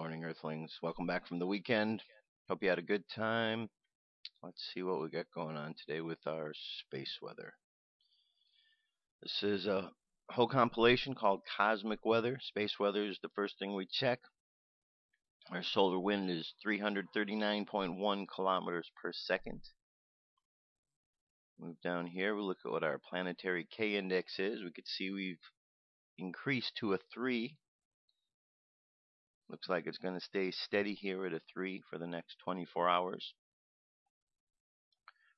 morning, Earthlings. Welcome back from the weekend. Hope you had a good time. Let's see what we got going on today with our space weather. This is a whole compilation called Cosmic Weather. Space weather is the first thing we check. Our solar wind is 339.1 kilometers per second. Move down here, we look at what our planetary K index is. We could see we've increased to a 3. Looks like it's going to stay steady here at a 3 for the next 24 hours.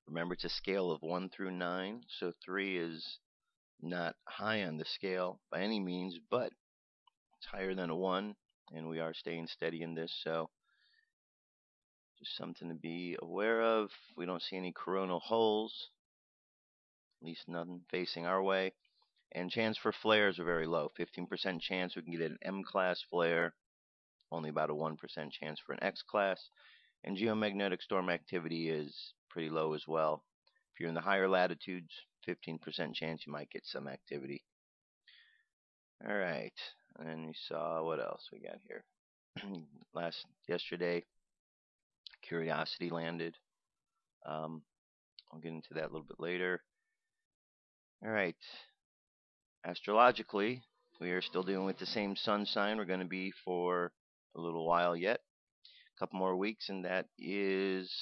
Remember, it's a scale of 1 through 9, so 3 is not high on the scale by any means, but it's higher than a 1, and we are staying steady in this, so just something to be aware of. We don't see any coronal holes, at least nothing facing our way, and chance for flares are very low. 15% chance we can get an M-class flare, only about a 1% chance for an X-class, and geomagnetic storm activity is pretty low as well. If you're in the higher latitudes, 15% chance you might get some activity. Alright, and we saw what else we got here. Yesterday, Curiosity landed. I'll get into that a little bit later. Alright, astrologically, we are still dealing with the same sun sign. We're going to be for a little while yet, a couple more weeks, and that is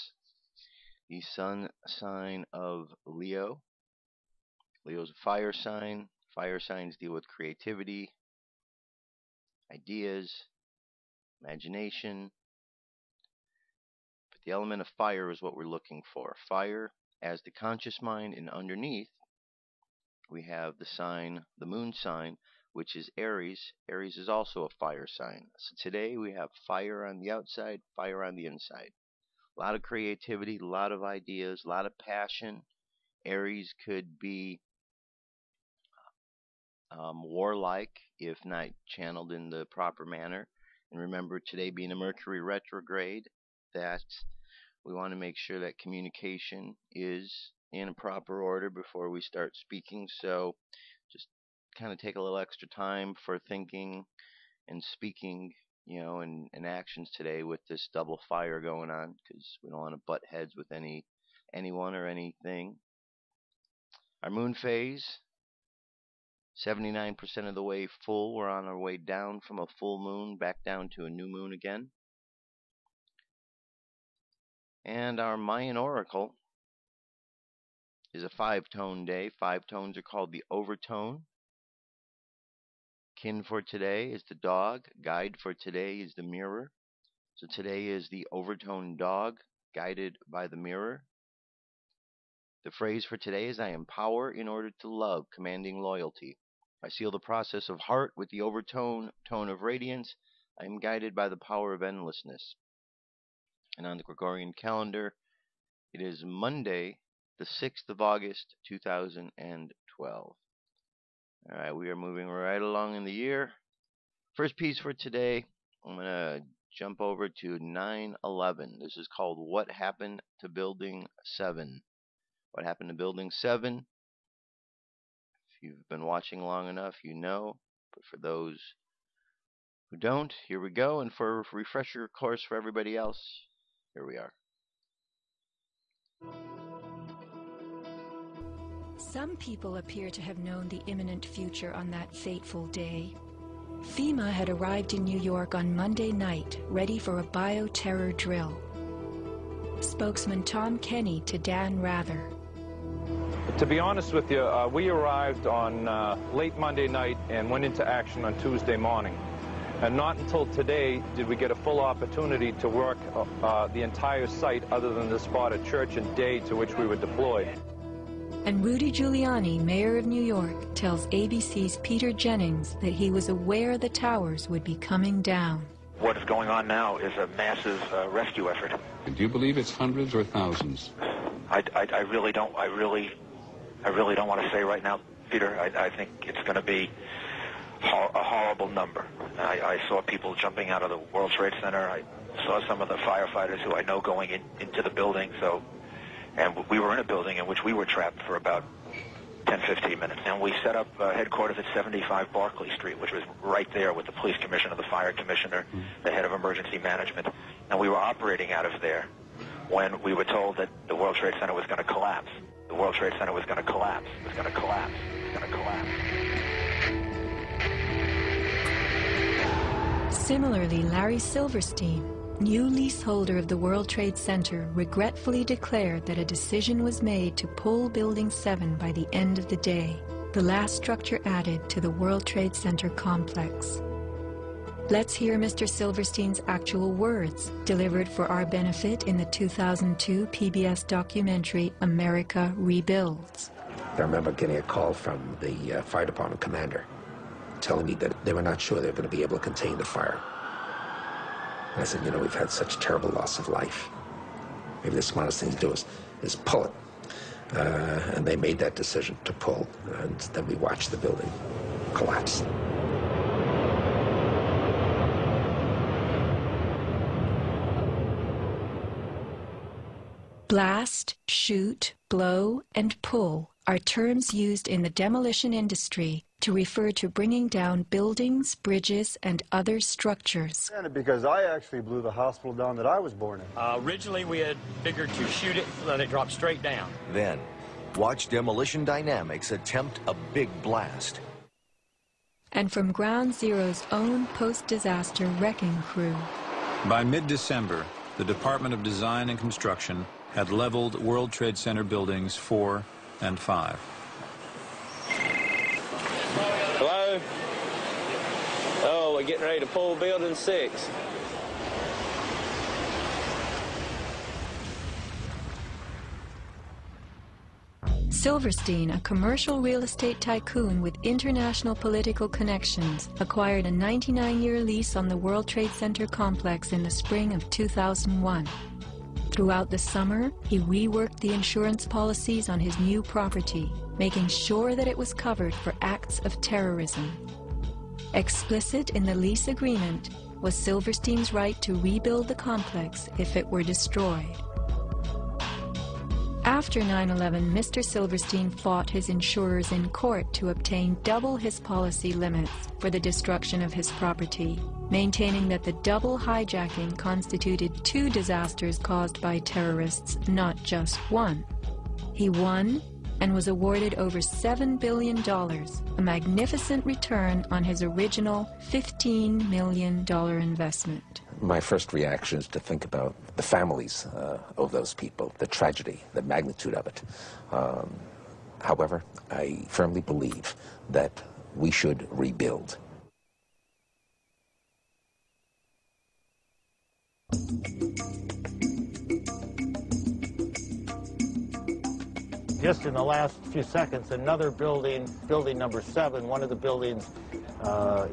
the sun sign of Leo. Leo's a fire sign. Fire signs deal with creativity, ideas, imagination, but the element of fire is what we're looking for. Fire as the conscious mind, and underneath we have the sign, the moon sign, which is Aries. Aries is also a fire sign. So today we have fire on the outside, fire on the inside. A lot of creativity, a lot of ideas, a lot of passion. Aries could be warlike if not channeled in the proper manner. And remember, today being a Mercury retrograde, that we want to make sure that communication is in a proper order before we start speaking. So just kind of take a little extra time for thinking and speaking, and actions today with this double fire going on, because we don't want to butt heads with anyone or anything. Our moon phase, 79% of the way full. We're on our way down from a full moon back down to a new moon again. And our Mayan Oracle is a 5-tone day. 5 tones are called the overtone. Kin for today is the dog. Guide for today is the mirror. So today is the overtone dog, guided by the mirror. The phrase for today is, I am power in order to love, commanding loyalty. I seal the process of heart with the overtone, tone of radiance. I am guided by the power of endlessness. And on the Gregorian calendar, it is Monday, the 6th of August, 2012. Alright, we are moving right along in the year. First piece for today, I'm going to jump over to 9/11. This is called What Happened to Building 7. What happened to Building 7? If you've been watching long enough, you know. But for those who don't, here we go. And for a refresher course for everybody else, here we are. Some people appear to have known the imminent future on that fateful day. FEMA had arrived in New York on Monday night, ready for a bioterror drill. Spokesman Tom Kenny to Dan Rather. To be honest with you, we arrived on late Monday night and went into action on Tuesday morning. And not until today did we get a full opportunity to work the entire site other than the spot at Church and Day to which we were deployed. And Rudy Giuliani, mayor of New York, tells ABC's Peter Jennings that he was aware the towers would be coming down. What is going on now is a massive rescue effort. Do you believe it's hundreds or thousands? I really don't want to say right now, Peter. I think it's going to be a horrible number. I saw people jumping out of the World Trade Center. I saw some of the firefighters who I know going into the building. And we were in a building in which we were trapped for about 10, 15 minutes. And we set up headquarters at 75 Barclay Street, which was right there with the police commissioner, the fire commissioner, the head of emergency management. And we were operating out of there when we were told that the World Trade Center was going to collapse. The World Trade Center was going to collapse. It was going to collapse. It was going to collapse. Similarly, Larry Silverstein, new leaseholder of the World Trade Center, regretfully declared that a decision was made to pull Building 7 by the end of the day, the last structure added to the World Trade Center complex. Let's hear Mr. Silverstein's actual words, delivered for our benefit in the 2002 PBS documentary, America Rebuilds. I remember getting a call from the fire department commander telling me that they were not sure they were going to be able to contain the fire. And I said, you know, we've had such terrible loss of life. Maybe the smartest thing to do is pull it. And they made that decision to pull, and then we watched the building collapse. Blast, shoot, blow, and pull are terms used in the demolition industry to refer to bringing down buildings, bridges, and other structures. Because I actually blew the hospital down that I was born in. Originally, we had figured to shoot it, let it drop straight down. Then, watch Demolition Dynamics attempt a big blast. And from Ground Zero's own post-disaster wrecking crew. By mid-December, the Department of Design and Construction had leveled World Trade Center buildings 4 and 5. Hello? Oh, we're getting ready to pull building 6. Silverstein, a commercial real estate tycoon with international political connections, acquired a 99-year lease on the World Trade Center complex in the spring of 2001. Throughout the summer, he reworked the insurance policies on his new property, making sure that it was covered for acts of terrorism. Explicit in the lease agreement was Silverstein's right to rebuild the complex if it were destroyed. After 9/11, Mr. Silverstein fought his insurers in court to obtain double his policy limits for the destruction of his property, maintaining that the double hijacking constituted 2 disasters caused by terrorists, not just one. He won and was awarded over $7 billion, a magnificent return on his original $15 million investment. My first reaction is to think about the families of those people, the tragedy, the magnitude of it. However, I firmly believe that we should rebuild. Just in the last few seconds, another building, building number 7, one of the buildings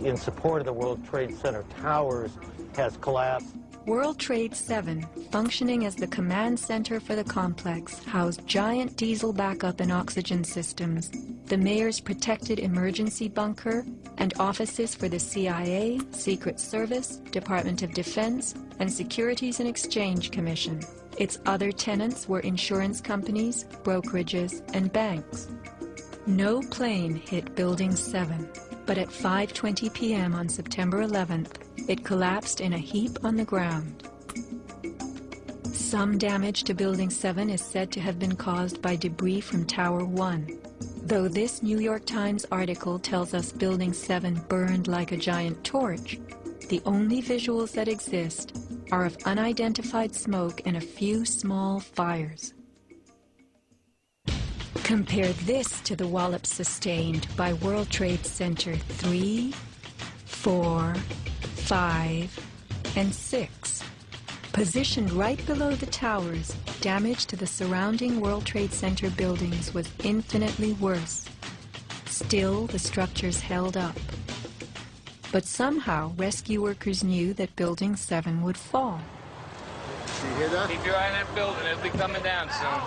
in support of the World Trade Center towers, has collapsed. World Trade 7, functioning as the command center for the complex, housed giant diesel backup and oxygen systems, the mayor's protected emergency bunker, and offices for the CIA, Secret Service, Department of Defense, and Securities and Exchange Commission. Its other tenants were insurance companies, brokerages, and banks. No plane hit Building 7, but at 5:20 p.m. on September 11th, it collapsed in a heap on the ground. Some damage to Building 7 is said to have been caused by debris from Tower 1. Though this New York Times article tells us Building 7 burned like a giant torch, the only visuals that exist are of unidentified smoke and a few small fires. Compare this to the wallop sustained by World Trade Center 3, 4, 5, and 6. Positioned right below the towers, damage to the surrounding World Trade Center buildings was infinitely worse. Still, the structures held up. But somehow, rescue workers knew that Building 7 would fall. You hear that? Keep your eye on that building. It'll be coming down soon.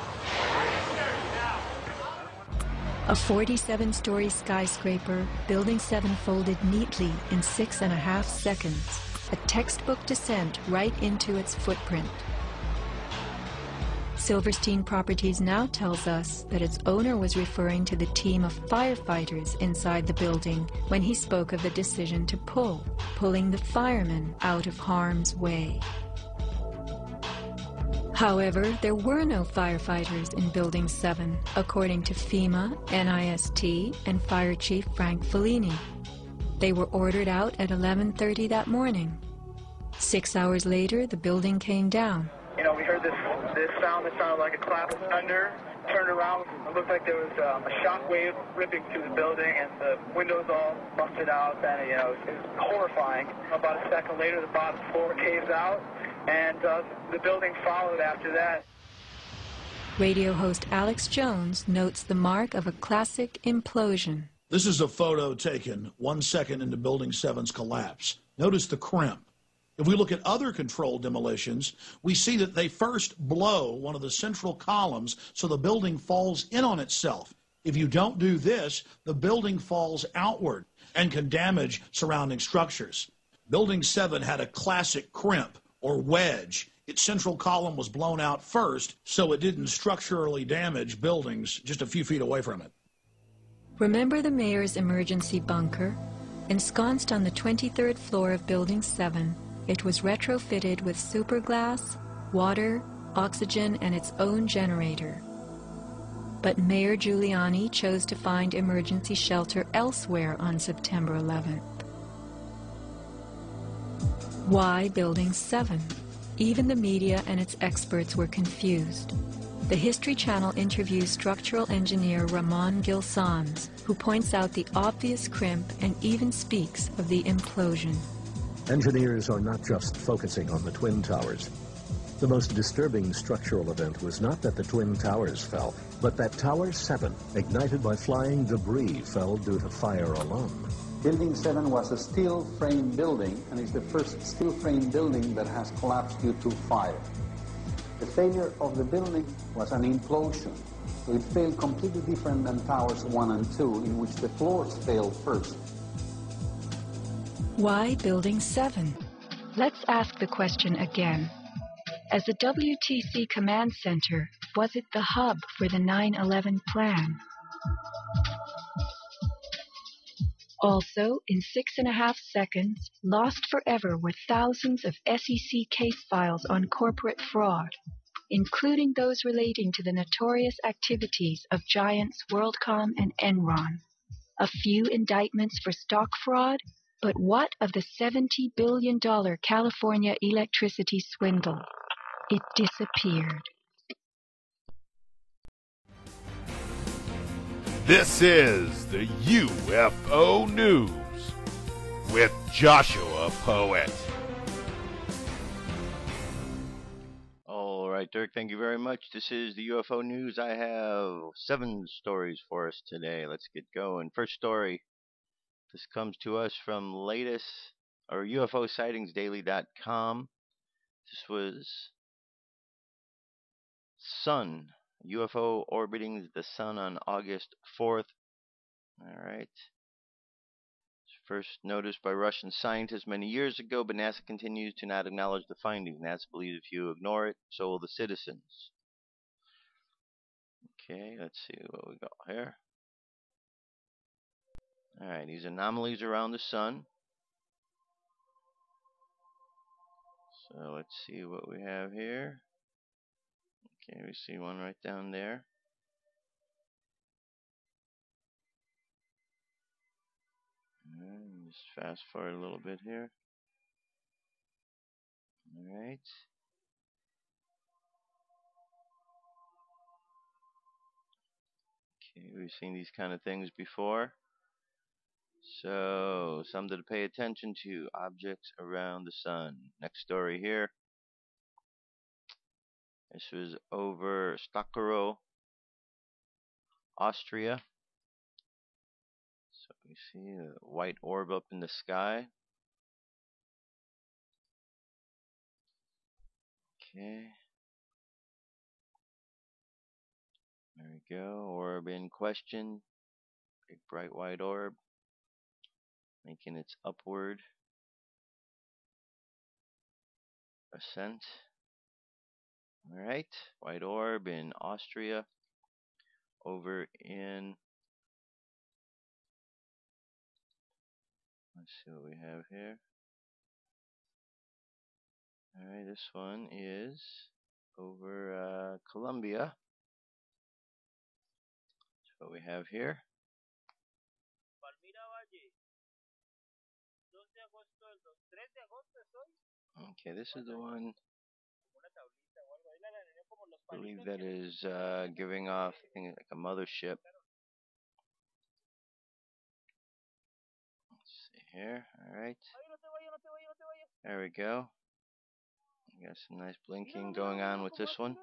A 47-story skyscraper, Building 7 folded neatly in 6.5 seconds, a textbook descent right into its footprint. Silverstein Properties now tells us that its owner was referring to the team of firefighters inside the building when he spoke of the decision to pulling the firemen out of harm's way. However, there were no firefighters in Building 7, according to FEMA, NIST, and Fire Chief Frank Fellini. They were ordered out at 11:30 that morning. 6 hours later, the building came down. You know, we heard this sound that sounded like a clap of thunder. Turned around, it looked like there was a shock wave ripping through the building, and the windows all busted out, and, you know, it was horrifying. About a second later, the bottom floor caves out, and the building followed after that. Radio host Alex Jones notes the mark of a classic implosion. This is a photo taken 1 second into Building 7's collapse. Notice the crimp. If we look at other controlled demolitions, we see that they first blow one of the central columns so the building falls in on itself. If you don't do this, the building falls outward and can damage surrounding structures. Building 7 had a classic crimp or wedge. Its central column was blown out first, so it didn't structurally damage buildings just a few feet away from it. Remember the mayor's emergency bunker? Ensconced on the 23rd floor of Building 7, it was retrofitted with superglass, water, oxygen, and its own generator. But Mayor Giuliani chose to find emergency shelter elsewhere on September 11th. Why Building 7? Even the media and its experts were confused. The History Channel interviews structural engineer Ramon Gilsans, who points out the obvious crimp and even speaks of the implosion. Engineers are not just focusing on the Twin Towers. The most disturbing structural event was not that the Twin Towers fell, but that Tower 7, ignited by flying debris, fell due to fire alone. Building 7 was a steel frame building, and is the first steel frame building that has collapsed due to fire. The failure of the building was an implosion, so it failed completely different than Towers 1 and 2, in which the floors failed first. Why Building 7? Let's ask the question again. As the WTC Command Center, was it the hub for the 9/11 plan? Also, in 6.5 seconds, lost forever were thousands of SEC case files on corporate fraud, including those relating to the notorious activities of giants WorldCom and Enron. A few indictments for stock fraud, but what of the $70 billion California electricity swindle? It disappeared. This is the UFO News with Joshua Poet. All right, Dirk, thank you very much. This is the UFO News. I have 7 stories for us today. Let's get going. First story. This comes to us from UFOsightingsdaily.com. This was Sun. UFO orbiting the Sun on August 4th. All right. First noticed by Russian scientists many years ago, but NASA continues to not acknowledge the findings. NASA believes if you ignore it, so will the citizens. Okay, let's see what we got here. Alright, these anomalies around the Sun. So let's see what we have here. Okay, we see one right down there. Just fast forward a little bit here. Alright. Okay, we've seen these kind of things before. So, something to pay attention to. Objects around the Sun. Next story here. This was over Stockerau, Austria. So we see a white orb up in the sky. Okay. There we go. Orb in question. Big bright white orb. Making its upward ascent. Alright, white orb in Austria. Over in, let's see what we have here. Alright, this one is over Colombia. That's what we have here. Okay, this is the one, I believe that is giving off, I think, like a mothership. Let's see here. Alright. There we go. We got some nice blinking going on with this one.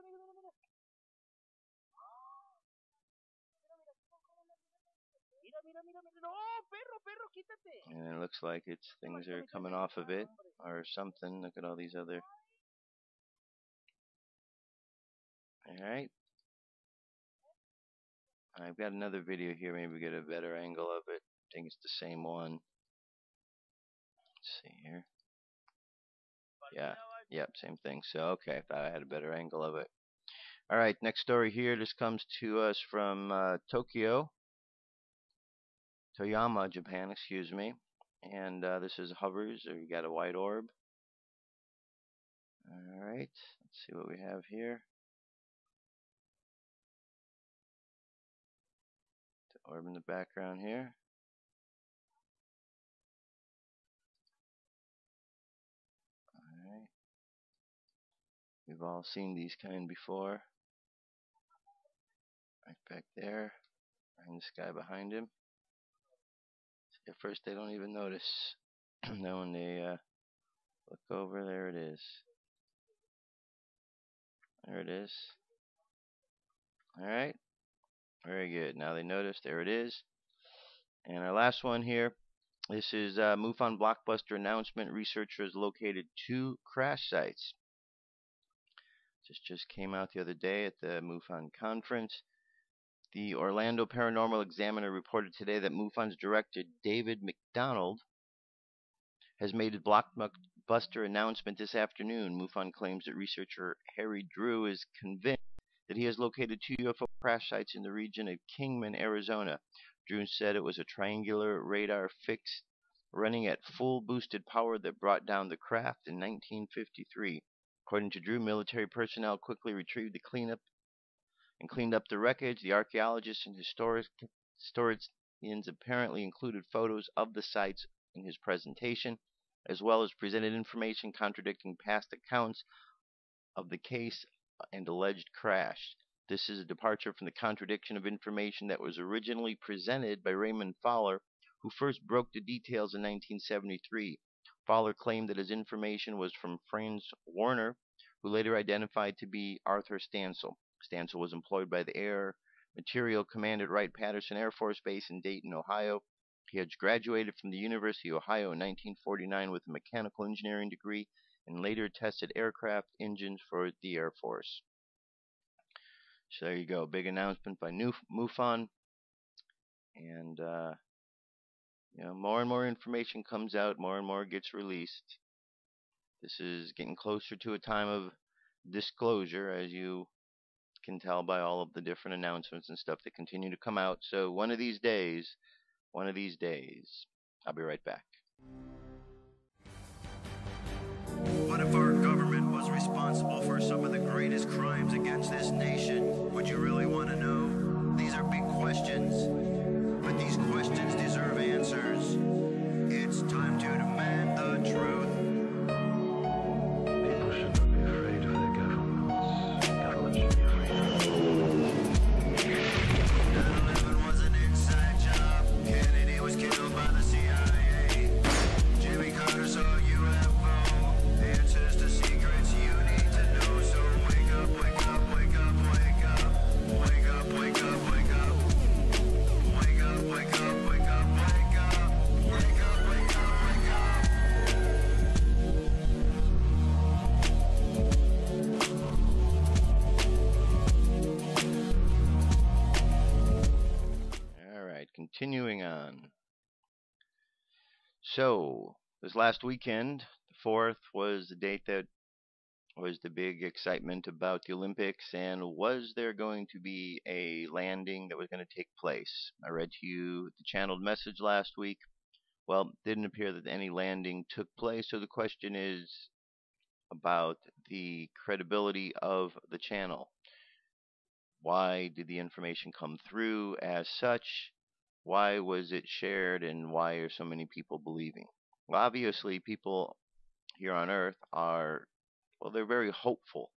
And it looks like it's things are coming off of it or something. Look at all these other. Alright. I've got another video here. Maybe we get a better angle of it. I think it's the same one. Let's see here. Yeah. Yep, same thing. So, okay, I thought I had a better angle of it. Alright, next story here. This comes to us from Tokyo. Toyama, Japan, excuse me. And this is hovers, or you got a white orb. Alright, let's see what we have here. The orb in the background here. Alright. We've all seen these kind before. Right back there. And this guy behind him. At first they don't even notice. Then when they look over, there it is. There it is. Alright. Very good. Now they notice. There it is. And our last one here. This is MUFON Blockbuster announcement. Researchers located 2 crash sites. This just came out the other day at the MUFON conference. The Orlando Paranormal Examiner reported today that MUFON's director, David McDonald, has made a Blockbuster announcement this afternoon. MUFON claims that researcher Harry Drew is convinced that he has located 2 UFO crash sites in the region of Kingman, Arizona. Drew said it was a triangular radar fix running at full boosted power that brought down the craft in 1953. According to Drew, military personnel quickly retrieved the cleaned up the wreckage. The archaeologists and historians apparently included photos of the sites in his presentation, as well as presented information contradicting past accounts of the case and alleged crash. This is a departure from the contradiction of information that was originally presented by Raymond Fowler, who first broke the details in 1973. Fowler claimed that his information was from Franz Warner, who later identified to be Arthur Stansel. Stansel was employed by the Air Material Command at Wright-Patterson Air Force Base in Dayton, Ohio. He had graduated from the University of Ohio in 1949 with a mechanical engineering degree and later tested aircraft engines for the Air Force. So there you go, big announcement by MUFON, and more and more information comes out, more and more gets released. This is getting closer to a time of disclosure, as you can tell by all of the different announcements and stuff that continue to come out. So one of these days, I'll be right back. What if our government was responsible for some of the greatest crimes against this nation? Would you really want to know? These are big questions, but these questions deserve answers. It's time to demand the truth. People shouldn't be afraid of their governments. Governments should be afraid of 9/11 was an inside job. Kennedy was killed by the CIA. Jimmy Carter saw UFO. Answers to secrets you need to know. So wake up, wake up, wake up, wake up. Wake up, wake up, wake up. Wake up, wake up, wake up, wake up. Wake up, wake up, wake up. Alright, continuing on. So, this last weekend, the 4th, was the date that was the big excitement about the Olympics, and was there going to be a landing that was going to take place? I read to you the channeled message last week. Well, it didn't appear that any landing took place, so the question is about the credibility of the channel. Why did the information come through as such? Why was it shared, and why are so many people believing? Well, obviously, people here on Earth are, well, they're very hopeful.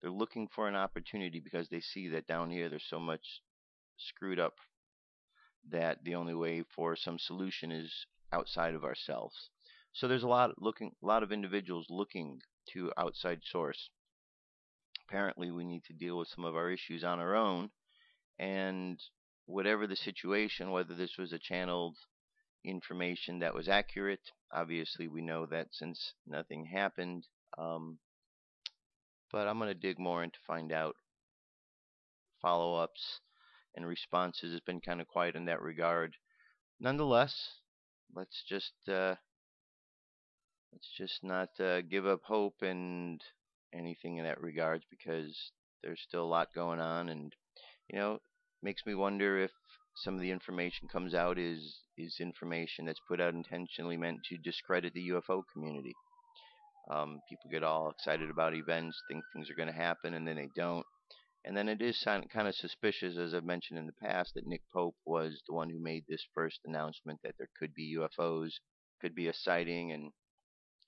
They're looking for an opportunity because they see that down here there's so much screwed up that the only way for some solution is outside of ourselves. So there's a lot of individuals looking to outside source. Apparently, we need to deal with some of our issues on our own, and whatever the situation, whether this was a channeled information that was accurate, obviously we know that since nothing happened, but I'm going to dig more in to find out. Follow-ups and responses has been kind of quiet in that regard. Nonetheless, let's just not give up hope and anything in that regards, because there's still a lot going on, and makes me wonder if some of the information comes out is information that's put out intentionally meant to discredit the UFO community. People get all excited about events, think things are going to happen, and then they don't. And then it is kind of suspicious, as I've mentioned in the past, that Nick Pope was the one who made this first announcement that there could be UFOs, could be a sighting. And,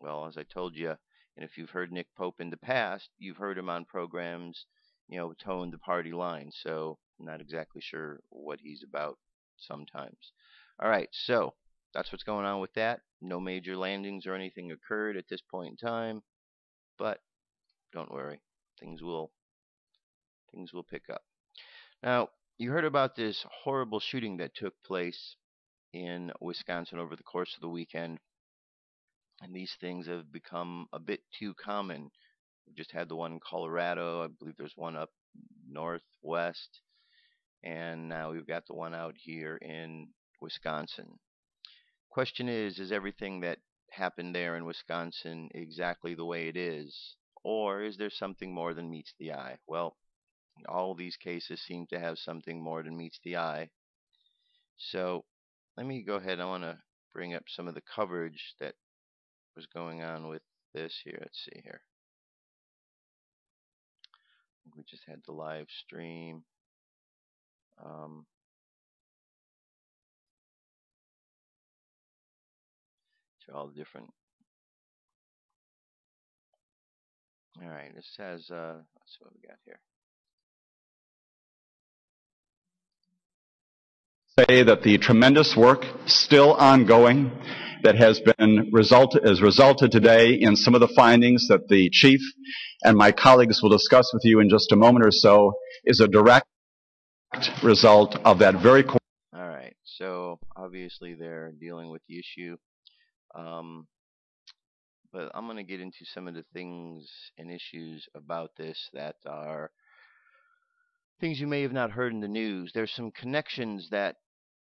well, as I told you, and if you've heard Nick Pope in the past, you've heard him on programs, towing the party line. So I'm not exactly sure what he's about sometimes. All right, so that's what's going on with that. No major landings or anything occurred at this point in time, but don't worry, things will pick up. Now, you heard about this horrible shooting that took place in Wisconsin over the course of the weekend, and these things have become a bit too common. We just had the one in Colorado. I believe there's one up northwest, and now we've got the one out here in Wisconsin. Question is everything that happened there in Wisconsin exactly the way it is, or is there something more than meets the eye? Well, all these cases seem to have something more than meets the eye. So let me go ahead. I want to bring up some of the coverage that was going on with this here. Let's see here. We just had the live stream. To all the different. All right, this has let's see what we got here. Say that the tremendous work still ongoing that has resulted today in some of the findings that the chief and my colleagues will discuss with you in just a moment or so is a direct result of that very core. All right, so obviously they're dealing with the issue, but I'm going to get into some of the things and issues about this that are things you may have not heard in the news. There's some connections that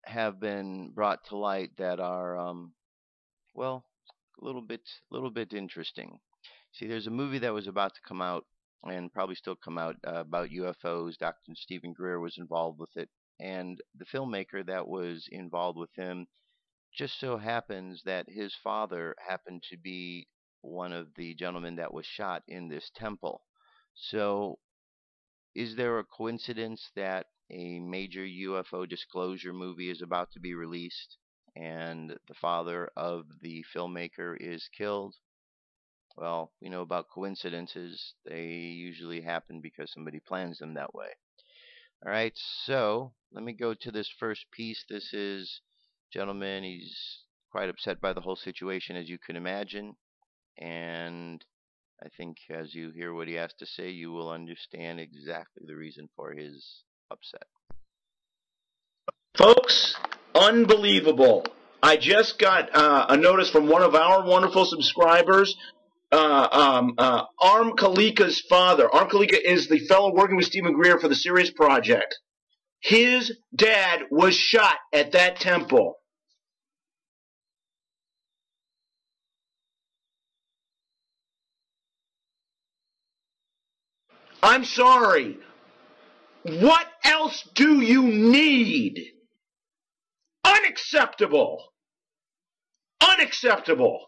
have been brought to light that are, well, a little bit interesting. See, there's a movie that was about to come out, and probably still come out, about UFOs. Dr.Steven Greer was involved with it, and the filmmaker that was involved with him just so happens that his father happened to be one of the gentlemen that was shot in this temple. So is there a coincidence that a major UFO disclosure movie is about to be released and the father of the filmmaker is killed? Well, we know about coincidences. They usually happen because somebody plans them that way. All right, so let me go to this first piece. This is, gentleman, he's quite upset by the whole situation, as you can imagine. And I think as you hear what he has to say, you will understand exactly the reason for his upset. Folks, unbelievable. I just got a notice from one of our wonderful subscribers, Arm Kalika's father. Arm Kalika is the fellow working with Stephen Greer for the Sirius project. His dad was shot at that temple. I'm sorry. What else do you need? Unacceptable. Unacceptable.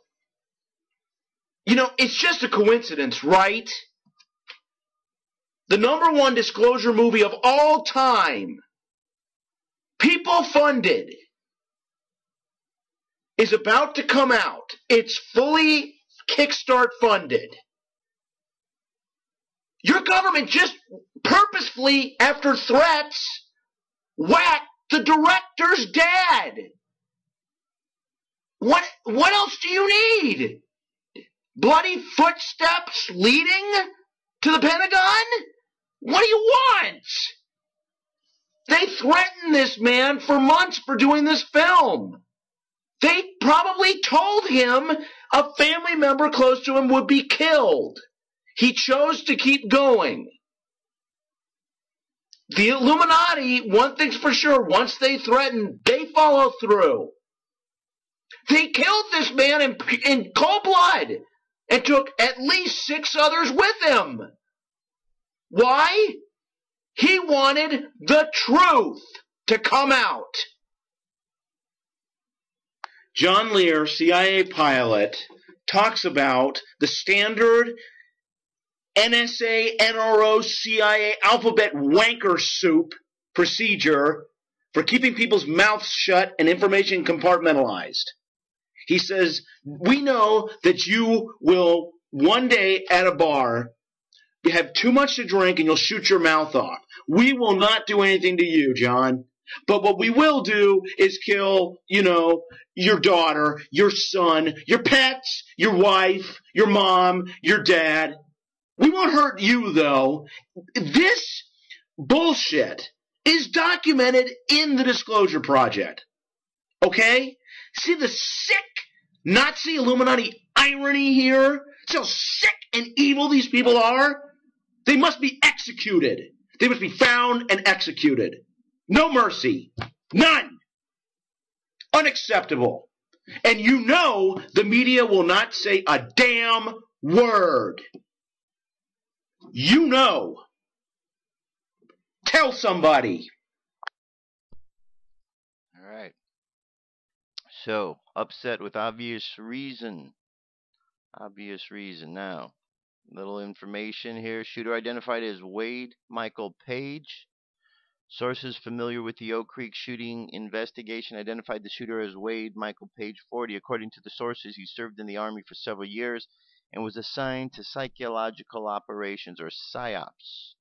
You know, it's just a coincidence, right? The #1 disclosure movie of all time, people funded, is about to come out. It's fully Kickstart funded. Your government just purposefully, after threats, whacked the director's dad. What else do you need? Bloody footsteps leading to the Pentagon? What do you want? They threatened this man for months for doing this film. They probably told him a family member close to him would be killed. He chose to keep going. The Illuminati, one thing's for sure, once they threaten, they follow through. They killed this man in cold blood and took at least 6 others with him. Why? He wanted the truth to come out. John Lear, CIA pilot, talks about the standard NSA, NRO, CIA alphabet wanker soup procedure for keeping people's mouths shut and information compartmentalized. He says, we know that you will one day at a bar have too much to drink and you'll shoot your mouth off. We will not do anything to you, John. But what we will do is kill, your daughter, your son, your pets, your wife, your mom, your dad. We won't hurt you, though. This bullshit is documented in the Disclosure Project. Okay? See the sick Nazi Illuminati irony here? See how sick and evil these people are? They must be executed. They must be found and executed. No mercy. None. Unacceptable. And you know the media will not say a damn word. You know. Tell somebody. All right. So, upset with obvious reason. Obvious reason. Now, little information here. Shooter identified as Wade Michael Page. Sources familiar with the Oak Creek shooting investigation identified the shooter as Wade Michael Page, 40. According to the sources, he served in the Army for several years and was assigned to psychological operations, or PSYOPs.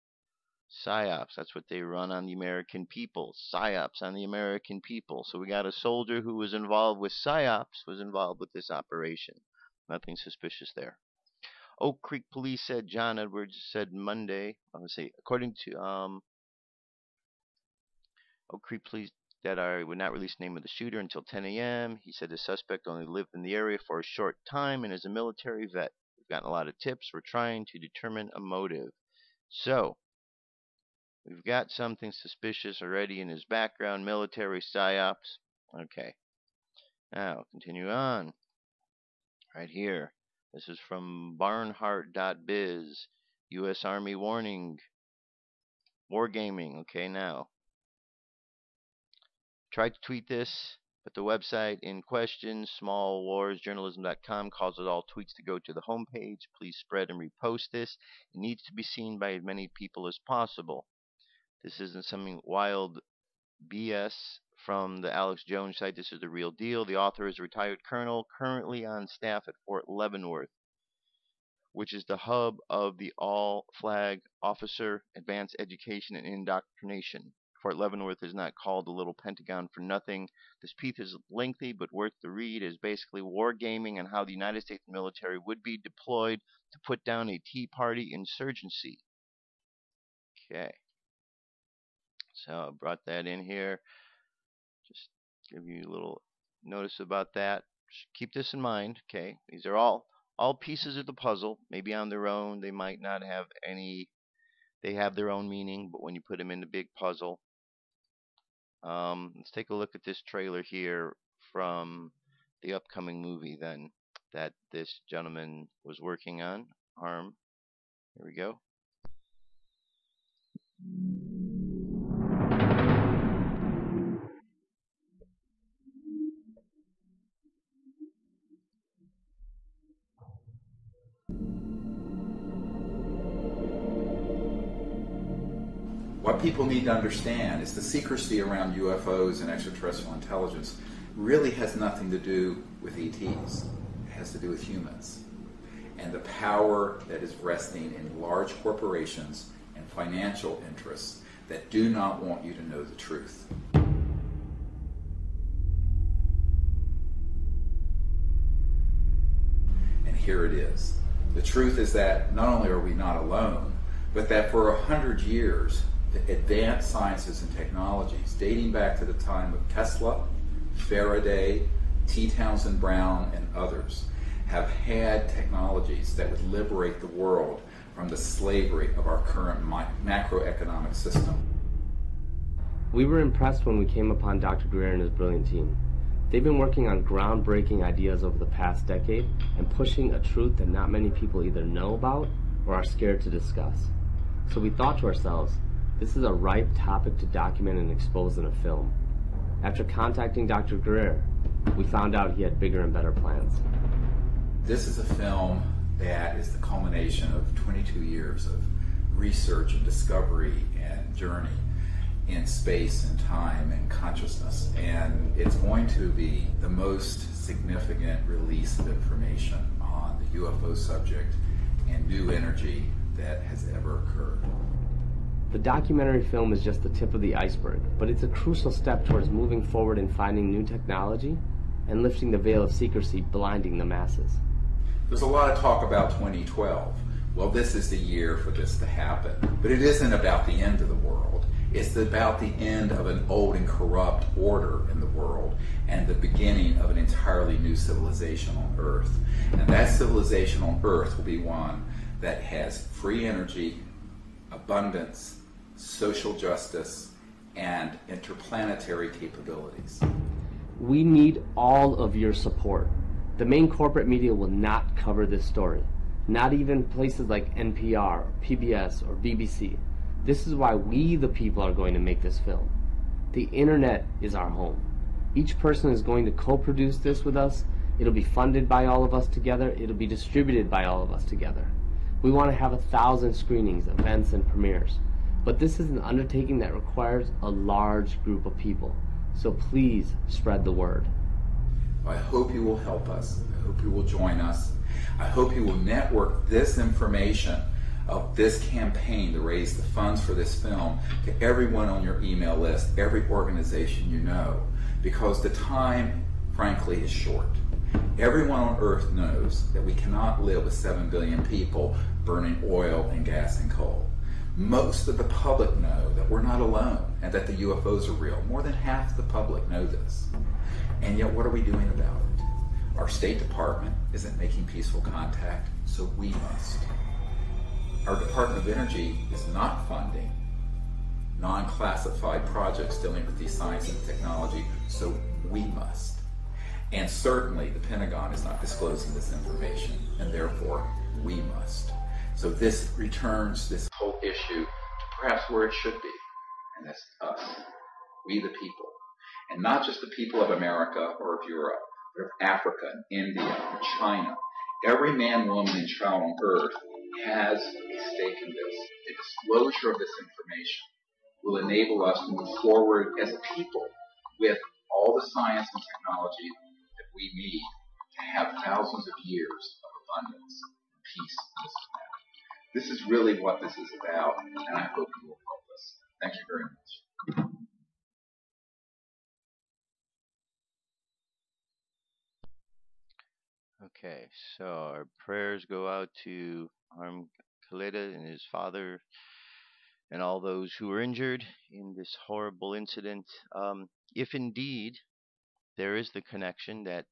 PSYOPs, that's what they run on the American people. PSYOPs on the American people. So we got a soldier who was involved with PSYOPs, was involved with this operation. Nothing suspicious there. Oak Creek police said, John Edwards said Monday, according to Oak Creek police that would not release the name of the shooter until 10 a.m. He said the suspect only lived in the area for a short time and is a military vet. We've gotten a lot of tips. We're trying to determine a motive. So, we've got something suspicious already in his background. Military psyops. Okay. Now, continue on. Right here. This is from Barnhart.biz. U.S. Army warning. Wargaming. Okay, now. Tried to tweet this, but the website in question, smallwarsjournalism.com, calls it all tweets to go to the homepage. Please spread and repost this. It needs to be seen by as many people as possible. This isn't some wild BS from the Alex Jones site. This is the real deal. The author is a retired colonel currently on staff at Fort Leavenworth, which is the hub of the All-Flag Officer Advanced Education and Indoctrination. Fort Leavenworth is not called the Little Pentagon for nothing. This piece is lengthy but worth the read. It is basically wargaming and how the United States military would be deployed to put down a Tea Party insurgency. Okay. So I brought that in here. Just give you a little notice about that. Just keep this in mind. Okay. These are all pieces of the puzzle. Maybe on their own they might not have any. They have their own meaning, but when you put them in the big puzzle. Let's take a look at this trailer here from the upcoming movie then that this gentleman was working on, ARM. Here we go. What people need to understand is the secrecy around UFOs and extraterrestrial intelligence really has nothing to do with ETs. It has to do with humans and the power that is resting in large corporations and financial interests that do not want you to know the truth. And here it is. The truth is that not only are we not alone, but that for 100 years, the advanced sciences and technologies dating back to the time of Tesla, Faraday, T. Townsend Brown, and others have had technologies that would liberate the world from the slavery of our current macroeconomic system. We were impressed when we came upon Dr. Greer and his brilliant team. They've been working on groundbreaking ideas over the past decade and pushing a truth that not many people either know about or are scared to discuss. So we thought to ourselves, this is a ripe topic to document and expose in a film. After contacting Dr. Greer, we found out he had bigger and better plans. This is a film that is the culmination of 22 years of research and discovery and journey in space and time and consciousness. And it's going to be the most significant release of information on the UFO subject and new energy that has ever occurred. The documentary film is just the tip of the iceberg, but it's a crucial step towards moving forward in finding new technology and lifting the veil of secrecy blinding the masses. There's a lot of talk about 2012. Well, this is the year for this to happen. But it isn't about the end of the world. It's about the end of an old and corrupt order in the world and the beginning of an entirely new civilization on Earth. And that civilization on Earth will be one that has free energy, abundance, social justice, and interplanetary capabilities. We need all of your support. The main corporate media will not cover this story. Not even places like NPR, or PBS, or BBC. This is why we, the people, are going to make this film. The internet is our home. Each person is going to co-produce this with us. It'll be funded by all of us together. It'll be distributed by all of us together. We want to have 1,000 screenings, events, and premieres. But this is an undertaking that requires a large group of people. So please spread the word. I hope you will help us. I hope you will join us. I hope you will network this information of this campaign to raise the funds for this film to everyone on your email list, every organization you know, because the time, frankly, is short. Everyone on Earth knows that we cannot live with 7 billion people burning oil and gas and coal. Most of the public know that we're not alone and that the UFOs are real. More than half the public know this. And yet, what are we doing about it? Our State Department isn't making peaceful contact, so we must. Our Department of Energy is not funding non-classified projects dealing with these science and technology, so we must. And certainly, the Pentagon is not disclosing this information, and therefore, we must. So this returns this whole issue to perhaps where it should be, and that's us, we the people. And not just the people of America or of Europe, but of Africa, and India, and China. Every man, woman, and child on Earth has a stake in this. The disclosure of this information will enable us to move forward as a people with all the science and technology that we need to have thousands of years of abundance and peace on this planet. This is really what this is about, and I hope you will help us. Thank you very much. Okay, so our prayers go out to Harm Khalida and his father and all those who were injured in this horrible incident. If indeed there is the connection that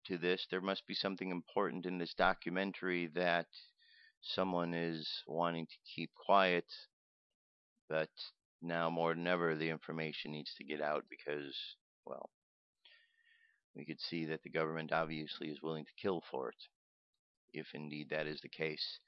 to this, there must be something important in this documentary that someone is wanting to keep quiet, but now more than ever the information needs to get out because, well, we could see that the government obviously is willing to kill for it, if indeed that is the case.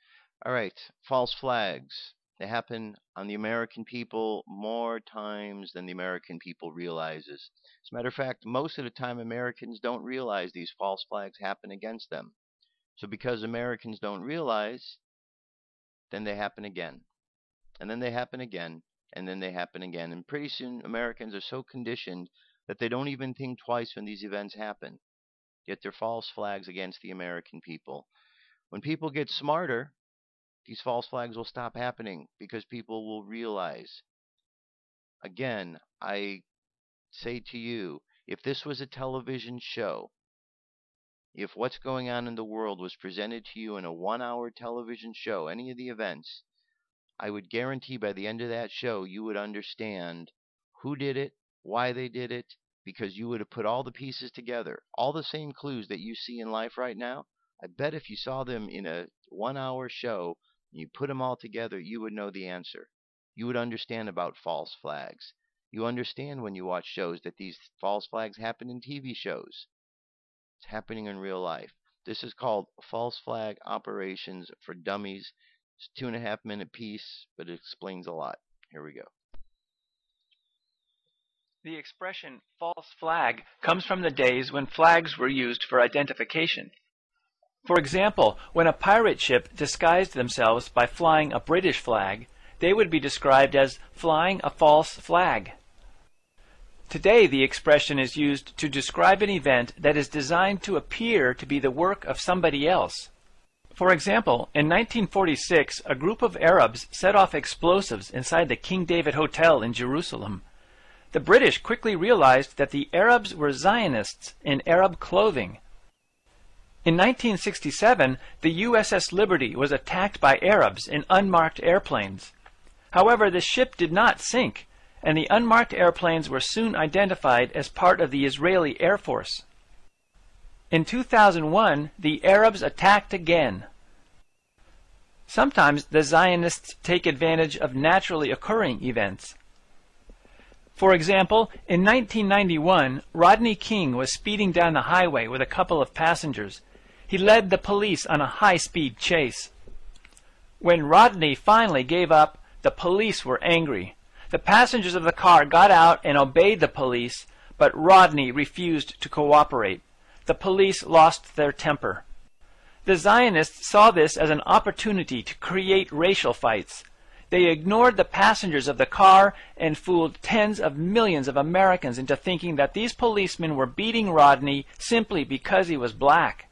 All right, false flags. They happen on the American people more times than the American people realizes. As a matter of fact, most of the time Americans don't realize these false flags happen against them. So because Americans don't realize, then they happen again. And then they happen again. And then they happen again. And pretty soon Americans are so conditioned that they don't even think twice when these events happen. Yet they're false flags against the American people. When people get smarter, these false flags will stop happening because people will realize. Again, I say to you, if this was a television show, if what's going on in the world was presented to you in a 1-hour television show, any of the events, I would guarantee by the end of that show you would understand who did it, why they did it, because you would have put all the pieces together. All the same clues that you see in life right now, I bet if you saw them in a 1-hour show and you put them all together, you would know the answer. You would understand about false flags. You understand when you watch shows that these false flags happen in TV shows. It's happening in real life. This is called false flag operations for dummies. It's a 2.5-minute piece, but it explains a lot. Here we go. The expression false flag comes from the days when flags were used for identification. For example, when a pirate ship disguised themselves by flying a British flag, they would be described as flying a false flag. Today, the expression is used to describe an event that is designed to appear to be the work of somebody else. For example, in 1946, a group of Arabs set off explosives inside the King David Hotel in Jerusalem. The British quickly realized that the Arabs were Zionists in Arab clothing. In 1967, the USS Liberty was attacked by Arabs in unmarked airplanes. However, the ship did not sink, and the unmarked airplanes were soon identified as part of the Israeli Air Force. In 2001, the Arabs attacked again. Sometimes the Zionists take advantage of naturally occurring events. For example, in 1991, Rodney King was speeding down the highway with a couple of passengers. He led the police on a high-speed chase. When Rodney finally gave up, the police were angry. The passengers of the car got out and obeyed the police, but Rodney refused to cooperate. The police lost their temper. The Zionists saw this as an opportunity to create racial fights. They ignored the passengers of the car and fooled tens of millions of Americans into thinking that these policemen were beating Rodney simply because he was black.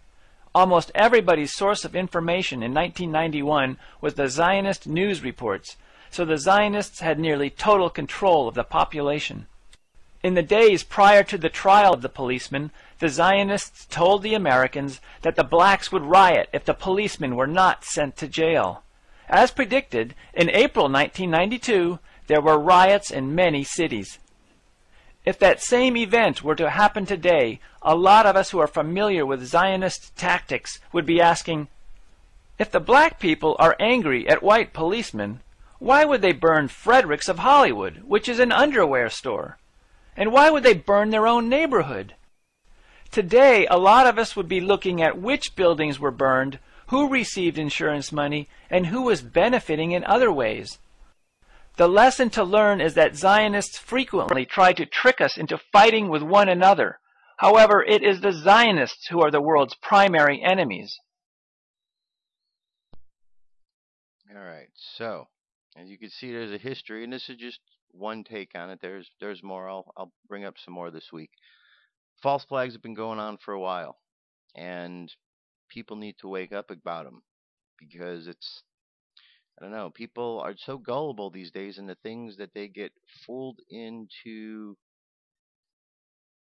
Almost everybody's source of information in 1991 was the Zionist news reports, so the Zionists had nearly total control of the population. In the days prior to the trial of the policemen, the Zionists told the Americans that the blacks would riot if the policemen were not sent to jail. As predicted, in April 1992, there were riots in many cities. If that same event were to happen today, a lot of us who are familiar with Zionist tactics would be asking, if the black people are angry at white policemen, why would they burn Frederick's of Hollywood, which is an underwear store? And why would they burn their own neighborhood? Today, a lot of us would be looking at which buildings were burned, who received insurance money, and who was benefiting in other ways. The lesson to learn is that Zionists frequently try to trick us into fighting with one another. However, it is the Zionists who are the world's primary enemies. All right, so as you can see, there's a history, and this is just one take on it. There's more. I'll bring up some more this week. False flags have been going on for a while, and people need to wake up about them because it's, I don't know, people are so gullible these days in the things that they get fooled into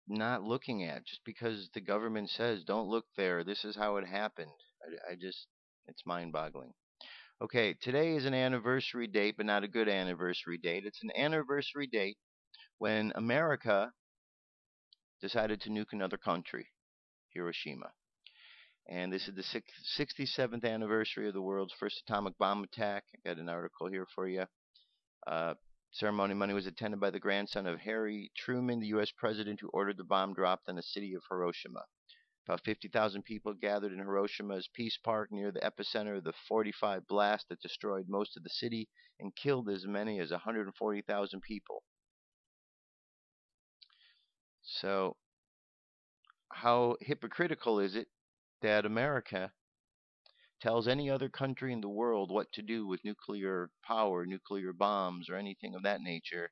not looking at just because the government says don't look there, this is how it happened. I just, it's mind-boggling. Okay, today is an anniversary date, but not a good anniversary date. It's an anniversary date when America decided to nuke another country, Hiroshima. And this is the 67th anniversary of the world's first atomic bomb attack. I got an article here for you. Ceremony money was attended by the grandson of Harry Truman, the U.S. president who ordered the bomb dropped on the city of Hiroshima. About 50,000 people gathered in Hiroshima's Peace Park near the epicenter of the 45 blast that destroyed most of the city and killed as many as 140,000 people. So, how hypocritical is it that America tells any other country in the world what to do with nuclear power, nuclear bombs, or anything of that nature,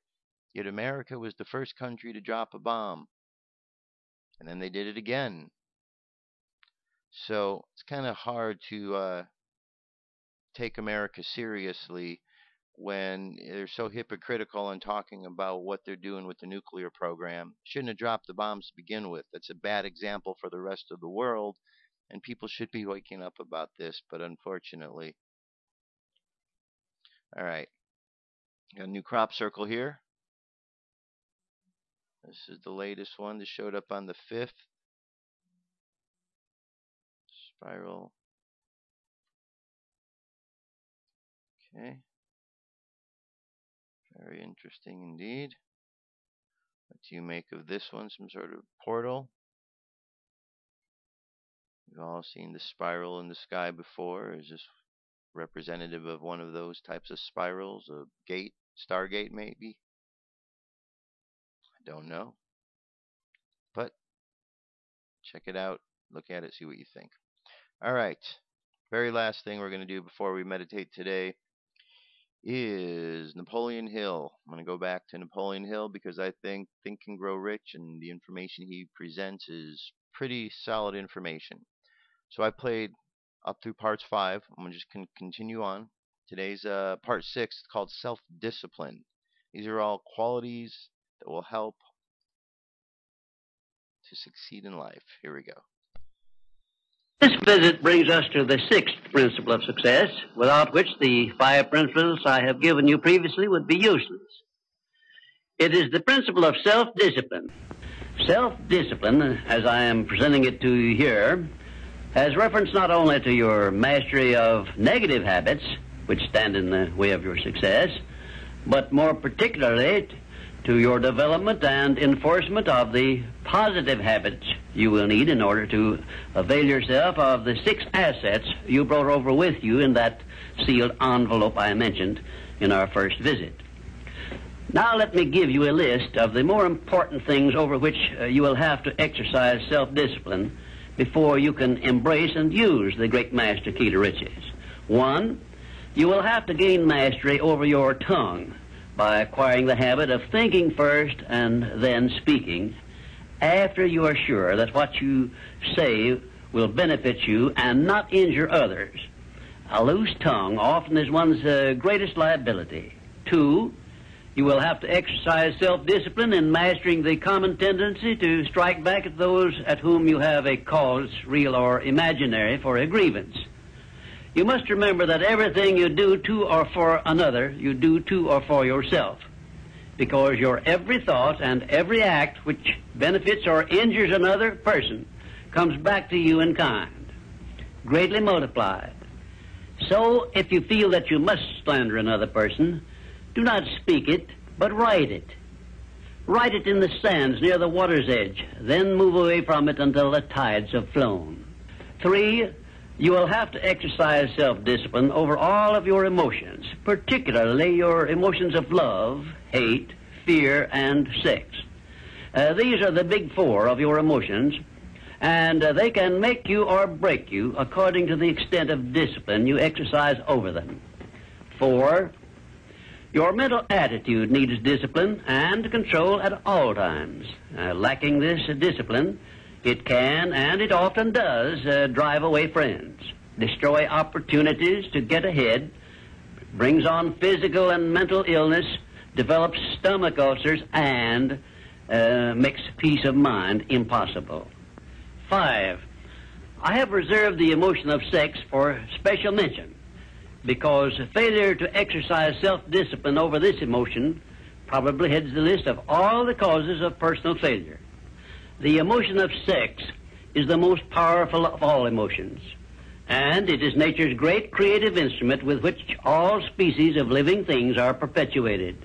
yet America was the first country to drop a bomb. And then they did it again. So it's kind of hard to take America seriously when they're so hypocritical in talking about what they're doing with the nuclear program. Shouldn't have dropped the bombs to begin with. That's a bad example for the rest of the world, and people should be waking up about this, but unfortunately. All right. Got a new crop circle here. This is the latest one that showed up on the 5th. Spiral. Okay. Very interesting indeed. What do you make of this one? Some sort of portal. We've all seen the spiral in the sky before. Is this representative of one of those types of spirals? A gate? Stargate maybe? I don't know. But check it out. Look at it. See what you think. Alright. Very last thing we're going to do before we meditate today is Napoleon Hill. I'm going to go back to Napoleon Hill because I think Think and Grow Rich and the information he presents is pretty solid information. So I played up through parts 5. I'm going to just continue on. Today's part 6 is called Self-Discipline. These are all qualities that will help to succeed in life. Here we go. This visit brings us to the 6th principle of success, without which the 5 principles I have given you previously would be useless. It is the principle of self-discipline. Self-discipline, as I am presenting it to you here, has reference not only to your mastery of negative habits, which stand in the way of your success, but more particularly to your development and enforcement of the positive habits you will need in order to avail yourself of the 6 assets you brought over with you in that sealed envelope I mentioned in our first visit. Now let me give you a list of the more important things over which you will have to exercise self-discipline before you can embrace and use the great master key to riches. 1, you will have to gain mastery over your tongue by acquiring the habit of thinking first and then speaking after you are sure that what you say will benefit you and not injure others. A loose tongue often is one's greatest liability. 2, you will have to exercise self-discipline in mastering the common tendency to strike back at those at whom you have a cause, real or imaginary, for a grievance. You must remember that everything you do to or for another, you do to or for yourself, because your every thought and every act which benefits or injures another person comes back to you in kind, greatly multiplied. So, if you feel that you must slander another person, do not speak it, but write it. Write it in the sands near the water's edge, then move away from it until the tides have flown. 3, you will have to exercise self-discipline over all of your emotions, particularly your emotions of love, hate, fear, and sex. These are the big 4 of your emotions, and they can make you or break you according to the extent of discipline you exercise over them. 4, your mental attitude needs discipline and control at all times. Lacking this discipline, it can, and it often does, drive away friends, destroy opportunities to get ahead, brings on physical and mental illness, develops stomach ulcers, and makes peace of mind impossible. 5, I have reserved the emotion of sex for special mention, because failure to exercise self-discipline over this emotion probably heads the list of all the causes of personal failure. The emotion of sex is the most powerful of all emotions, and it is nature's great creative instrument with which all species of living things are perpetuated.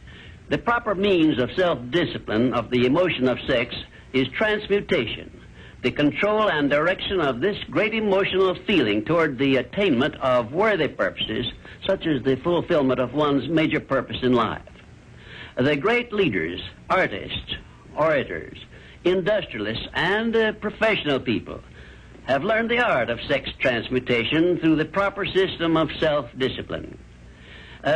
The proper means of self-discipline of the emotion of sex is transmutation, the control and direction of this great emotional feeling toward the attainment of worthy purposes, such as the fulfillment of one's major purpose in life. The great leaders, artists, orators, industrialists, and professional people have learned the art of sex transmutation through the proper system of self-discipline.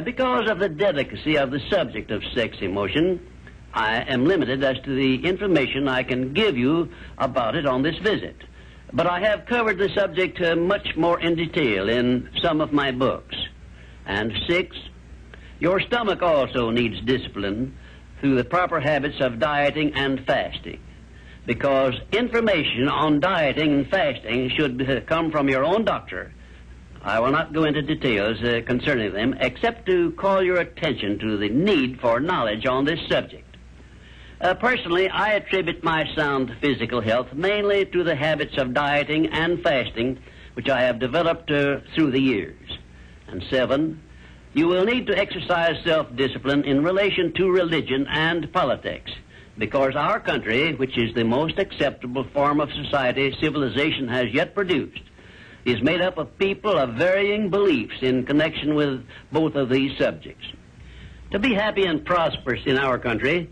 Because of the delicacy of the subject of sex emotion, I am limited as to the information I can give you about it on this visit. But I have covered the subject much more in detail in some of my books. And 6, your stomach also needs discipline through the proper habits of dieting and fasting. Because information on dieting and fasting should come from your own doctor. I will not go into details concerning them, except to call your attention to the need for knowledge on this subject. Personally, I attribute my sound physical health mainly to the habits of dieting and fasting, which I have developed through the years. And 7, you will need to exercise self-discipline in relation to religion and politics, because our country, which is the most acceptable form of society civilization has yet produced, is made up of people of varying beliefs in connection with both of these subjects. To be happy and prosperous in our country,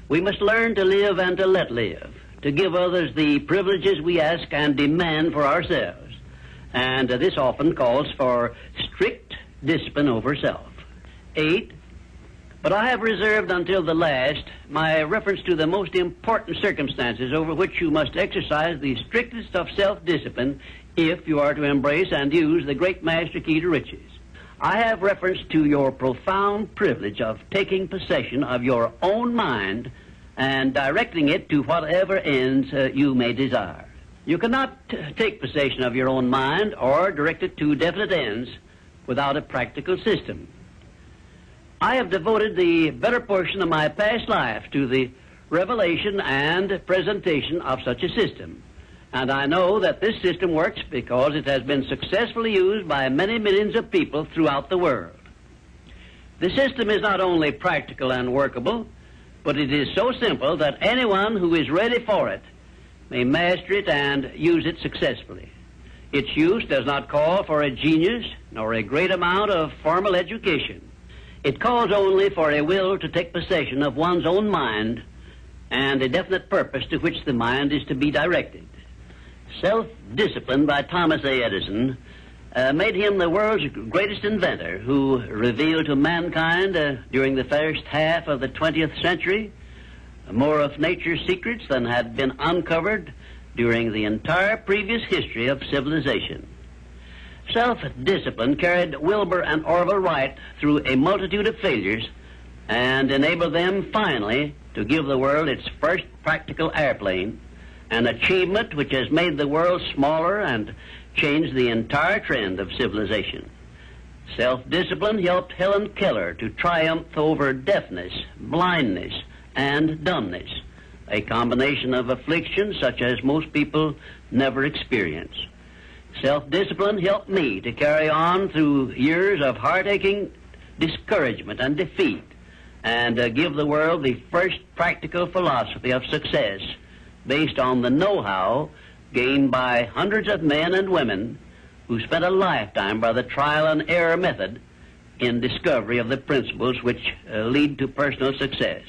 we must learn to live and to let live, to give others the privileges we ask and demand for ourselves. And this often calls for strict discipline over self. 8, but I have reserved until the last my reference to the most important circumstances over which you must exercise the strictest of self-discipline if you are to embrace and use the great master key to riches. I have reference to your profound privilege of taking possession of your own mind and directing it to whatever ends you may desire. You cannot take possession of your own mind or direct it to definite ends without a practical system. I have devoted the better portion of my past life to the revelation and presentation of such a system. And I know that this system works because it has been successfully used by many millions of people throughout the world. The system is not only practical and workable, but it is so simple that anyone who is ready for it may master it and use it successfully. Its use does not call for a genius nor a great amount of formal education. It calls only for a will to take possession of one's own mind and a definite purpose to which the mind is to be directed. Self-discipline by Thomas A. Edison made him the world's greatest inventor, who revealed to mankind during the first half of the 20th century more of nature's secrets than had been uncovered during the entire previous history of civilization. Self-discipline carried Wilbur and Orville Wright through a multitude of failures and enabled them finally to give the world its first practical airplane, an achievement which has made the world smaller and changed the entire trend of civilization. Self-discipline helped Helen Keller to triumph over deafness, blindness, and dumbness, a combination of afflictions such as most people never experience. Self-discipline helped me to carry on through years of heart-aching discouragement and defeat and give the world the first practical philosophy of success based on the know-how gained by hundreds of men and women who spent a lifetime by the trial and error method in discovery of the principles which lead to personal success.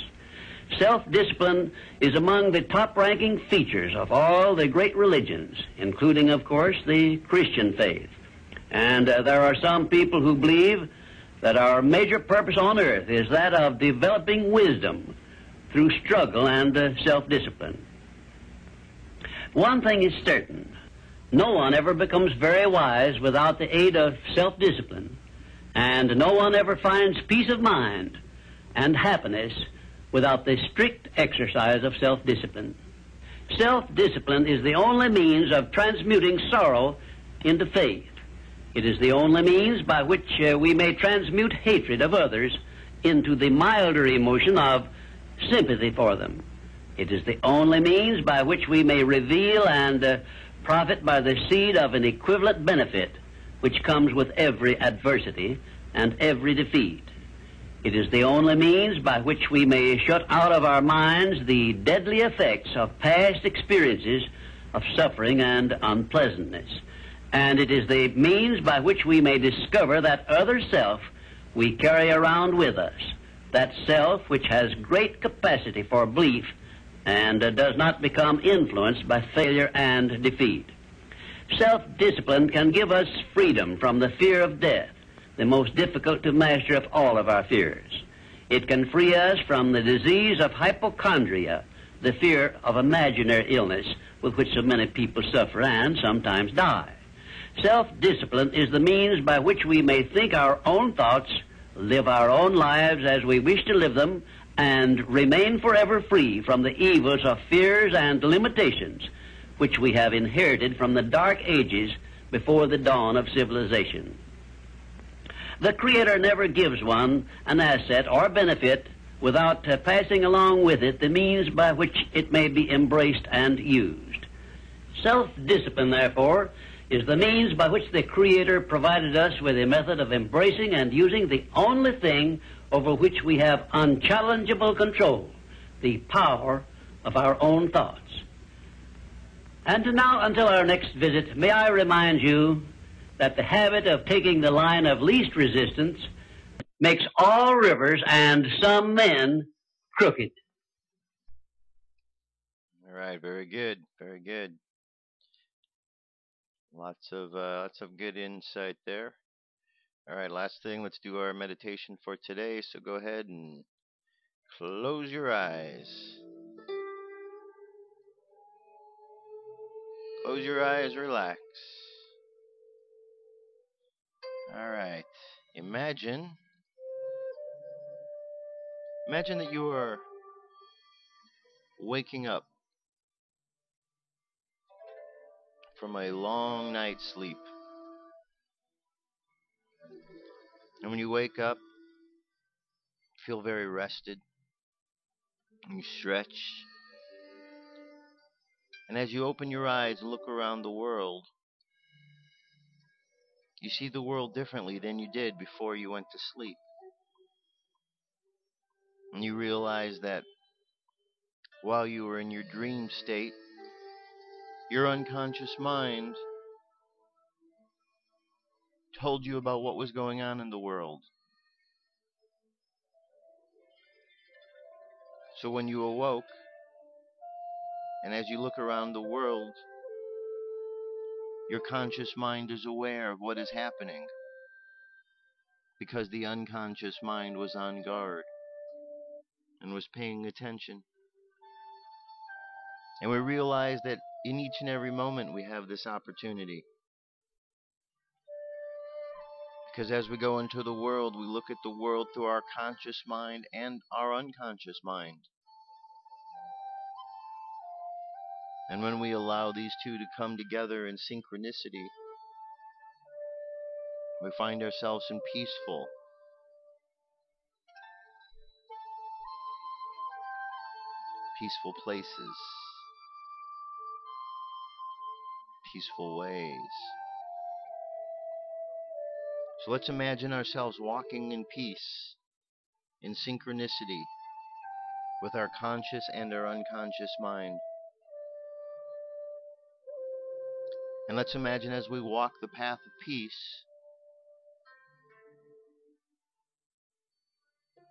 Self-discipline is among the top-ranking features of all the great religions, including, of course, the Christian faith. And there are some people who believe that our major purpose on earth is that of developing wisdom through struggle and self-discipline. One thing is certain: no one ever becomes very wise without the aid of self-discipline, and no one ever finds peace of mind and happiness without the strict exercise of self-discipline. Self-discipline is the only means of transmuting sorrow into faith. It is the only means by which we may transmute hatred of others into the milder emotion of sympathy for them. It is the only means by which we may reveal and profit by the seed of an equivalent benefit which comes with every adversity and every defeat. It is the only means by which we may shut out of our minds the deadly effects of past experiences of suffering and unpleasantness. And it is the means by which we may discover that other self we carry around with us, that self which has great capacity for belief and does not become influenced by failure and defeat. Self-discipline can give us freedom from the fear of death, the most difficult to master of all of our fears. It can free us from the disease of hypochondria, the fear of imaginary illness with which so many people suffer and sometimes die. Self-discipline is the means by which we may think our own thoughts, live our own lives as we wish to live them, and remain forever free from the evils of fears and limitations which we have inherited from the dark ages before the dawn of civilization. The Creator never gives one an asset or benefit without passing along with it the means by which it may be embraced and used. Self-discipline, therefore, is the means by which the Creator provided us with a method of embracing and using the only thing over which we have unchallengeable control, the power of our own thoughts. And now, until our next visit, may I remind you that the habit of taking the line of least resistance makes all rivers and some men crooked. All right, very good, very good. Lots of good insight there. All right, last thing, let's do our meditation for today. So go ahead and close your eyes. Close your eyes, relax. All right. Imagine that you are waking up from a long night's sleep. And when you wake up, you feel very rested. And you stretch. And as you open your eyes and look around the world, you see the world differently than you did before you went to sleep. And you realize that while you were in your dream state, your unconscious mind told you about what was going on in the world. So when you awoke, and as you look around the world, your conscious mind is aware of what is happening, because the unconscious mind was on guard and was paying attention. And we realize that in each and every moment we have this opportunity. Because as we go into the world, we look at the world through our conscious mind and our unconscious mind. And when we allow these two to come together in synchronicity, we find ourselves in peaceful places, peaceful ways. So let's imagine ourselves walking in peace, in synchronicity with our conscious and our unconscious mind. And let's imagine as we walk the path of peace,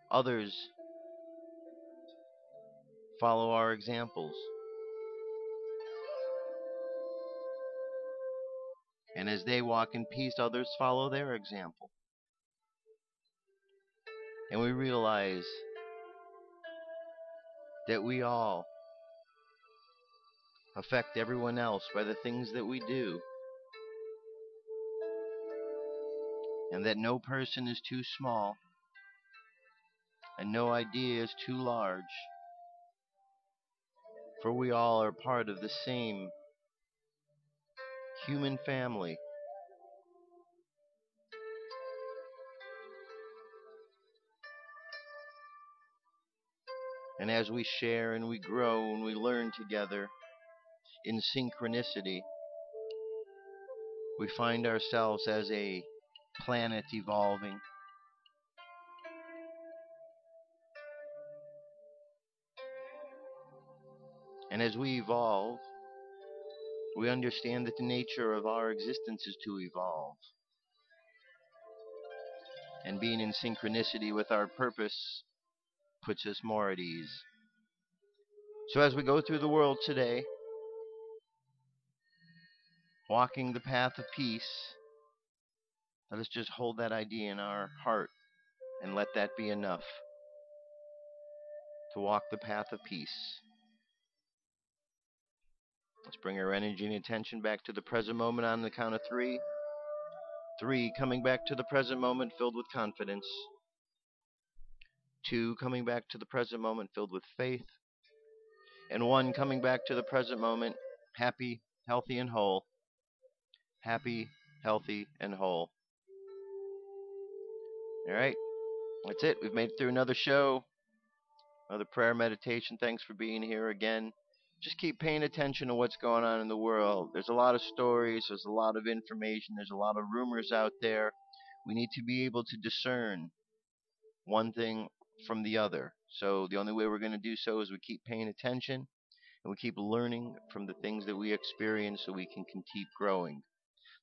others follow our examples. And as they walk in peace, others follow their example. And we realize that we all affect everyone else by the things that we do. And that no person is too small, and no idea is too large. For we all are part of the same human family. And as we share and we grow and we learn together in synchronicity, we find ourselves as a planet evolving. And as we evolve, We understand that the nature of our existence is to evolve. And being in synchronicity with our purpose puts us more at ease. So as we go through the world today, walking the path of peace, let us just hold that idea in our heart and let that be enough to walk the path of peace. Let's bring our energy and attention back to the present moment on the count of 3. 3, coming back to the present moment filled with confidence. 2, coming back to the present moment filled with faith. And 1, coming back to the present moment happy, healthy, and whole. Happy, healthy, and whole. Alright, that's it. We've made it through another show. Another prayer meditation. Thanks for being here again. Just keep paying attention to what's going on in the world. There's a lot of stories. There's a lot of information. There's a lot of rumors out there. We need to be able to discern one thing from the other. So the only way we're going to do so is we keep paying attention and we keep learning from the things that we experience so we can keep growing.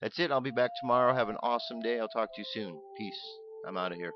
That's it. I'll be back tomorrow. Have an awesome day. I'll talk to you soon. Peace. I'm out of here.